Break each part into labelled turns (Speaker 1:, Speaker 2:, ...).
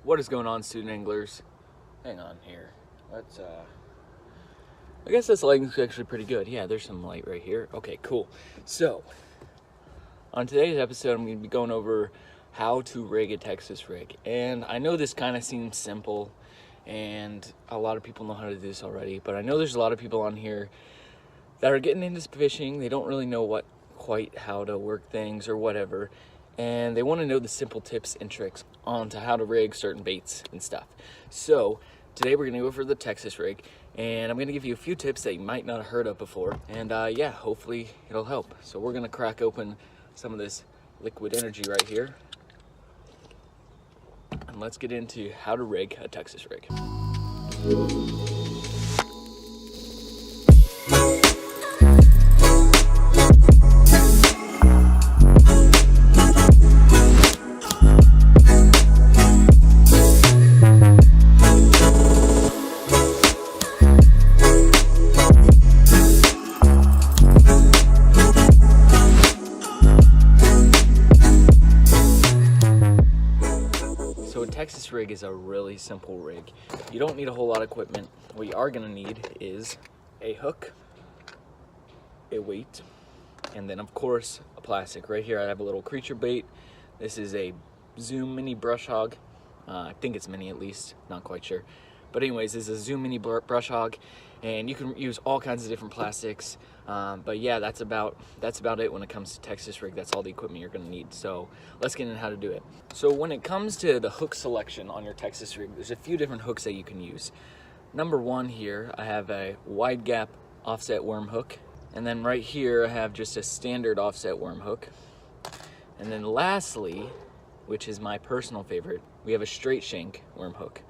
Speaker 1: What is going on, student anglers? Hang on here. Let's I guess this lighting's actually pretty good. Yeah, there's some light right here. Okay, cool. So on today's episode, I'm going to be going over how to rig a Texas rig. And I know this kind of seems simple and a lot of people know how to do this already, but I know there's a lot of people on here that are getting into fishing. They don't really know quite how to work things or whatever, and they want to know the simple tips and tricks on to how to rig certain baits and stuff. So today we're going to go over the Texas rig, and I'm going to give you a few tips that you might not have heard of before, and yeah, hopefully it'll help. So we're going to crack open some of this liquid energy right here, and let's get into how to rig a Texas rig. Texas rig is a really simple rig. You don't need a whole lot of equipment. What you are going to need is a hook, a weight, and then of course a plastic. Right here I have a little creature bait. This is a Zoom Mini Brush Hog. I think it's mini, at least, not quite sure. But anyways, this is a Zoom Mini Brush Hog, and you can use all kinds of different plastics. But yeah, that's about it when it comes to Texas rig. That's all the equipment you're going to need. So let's get into how to do it. So when it comes to the hook selection on your Texas rig, there's a few different hooks that you can use. Number one here, I have a wide gap offset worm hook. And then right here, I have just a standard offset worm hook. And then lastly, which is my personal favorite, we have a straight shank worm hook.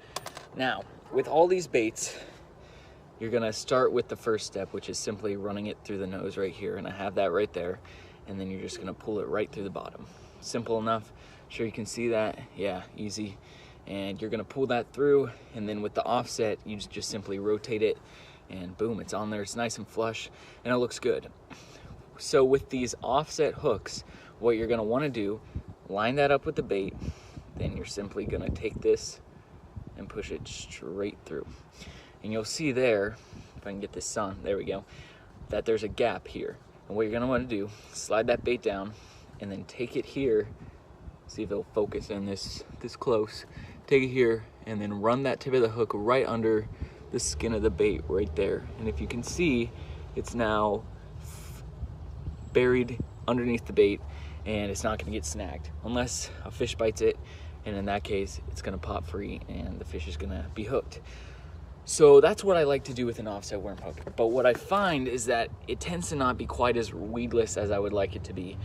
Speaker 1: Now, with all these baits, you're gonna start with the first step, which is simply running it through the nose right here, and I have that right there, and then you're just gonna pull it right through the bottom. Simple enough. Sure you can see that? Yeah, easy. And you're gonna pull that through, and then with the offset, you just simply rotate it, and boom, it's on there. It's nice and flush, and it looks good. So with these offset hooks, what you're gonna wanna do, line that up with the bait, then you're simply gonna take this and push it straight through. And you'll see there, if I can get this sun, there we go, that there's a gap here. And what you're gonna wanna do, slide that bait down and then take it here, see if it'll focus in this close, take it here and then run that tip of the hook right under the skin of the bait right there. And if you can see, it's now buried underneath the bait and it's not gonna get snagged unless a fish bites it, and in that case, it's gonna pop free and the fish is gonna be hooked. So that's what I like to do with an offset worm hook. But what I find is that it tends to not be quite as weedless as I would like it to be.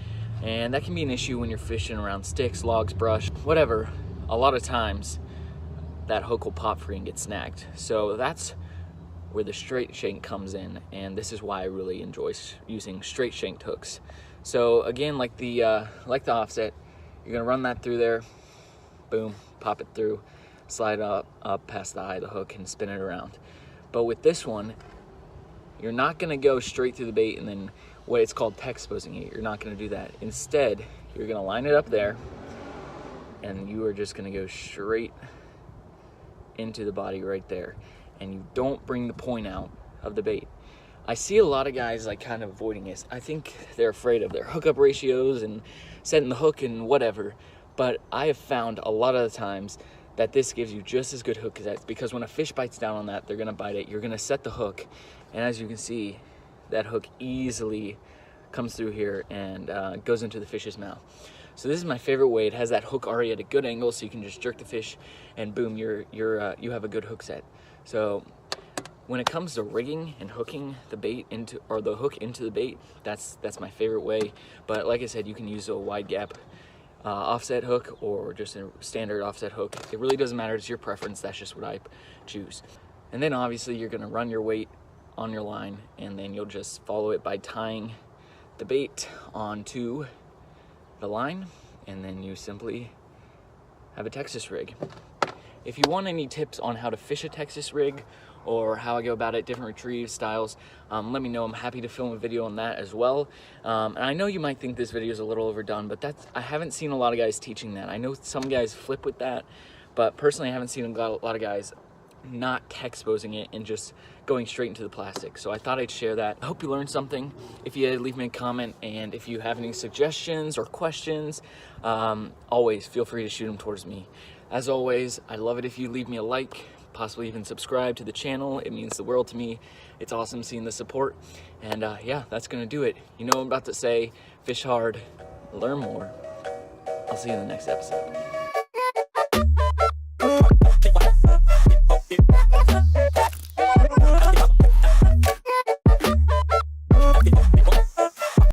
Speaker 1: And that can be an issue when you're fishing around sticks, logs, brush, whatever. A lot of times that hook will pop free and get snagged. So that's where the straight shank comes in. And this is why I really enjoy using straight shanked hooks. So again, like the offset, you're gonna run that through there, boom, pop it through, slide up past the eye of the hook and spin it around. But with this one, you're not gonna go straight through the bait and then what it's called Texposing it. You're not gonna do that. Instead, you're gonna line it up there and you are just gonna go straight into the body right there. And you don't bring the point out of the bait. I see a lot of guys like kind of avoiding this. I think they're afraid of their hookup ratios and setting the hook and whatever. But I have found a lot of the times that this gives you just as good hook as that, because when a fish bites down on that, they're gonna bite it. You're gonna set the hook, and as you can see, that hook easily comes through here and goes into the fish's mouth. So this is my favorite way. It has that hook already at a good angle, so you can just jerk the fish, and boom, you have a good hook set. So when it comes to rigging and hooking the bait into, or the hook into the bait, that's my favorite way. But like I said, you can use a wide gap offset hook or just a standard offset hook. It really doesn't matter. It's your preference. That's just what I choose. And then obviously you're going to run your weight on your line, and then you'll just follow it by tying the bait onto the line, and then you simply have a Texas rig. If you want any tips on how to fish a Texas rig or how I go about it, different retrieve styles, let me know. I'm happy to film a video on that as well. And I know you might think this video is a little overdone, but I haven't seen a lot of guys teaching that. I know some guys flip with that, But personally, I haven't seen a lot of guys not tech exposing it and just going straight into the plastic. So I thought I'd share that. I hope you learned something. If you leave me a comment, and if you have any suggestions or questions, always feel free to shoot them towards me. As always, I love it if you leave me a like, possibly even subscribe to the channel. It means the world to me. It's awesome seeing the support. And yeah, that's gonna do it. You know what I'm about to say, fish hard, learn more. I'll see you in the next episode.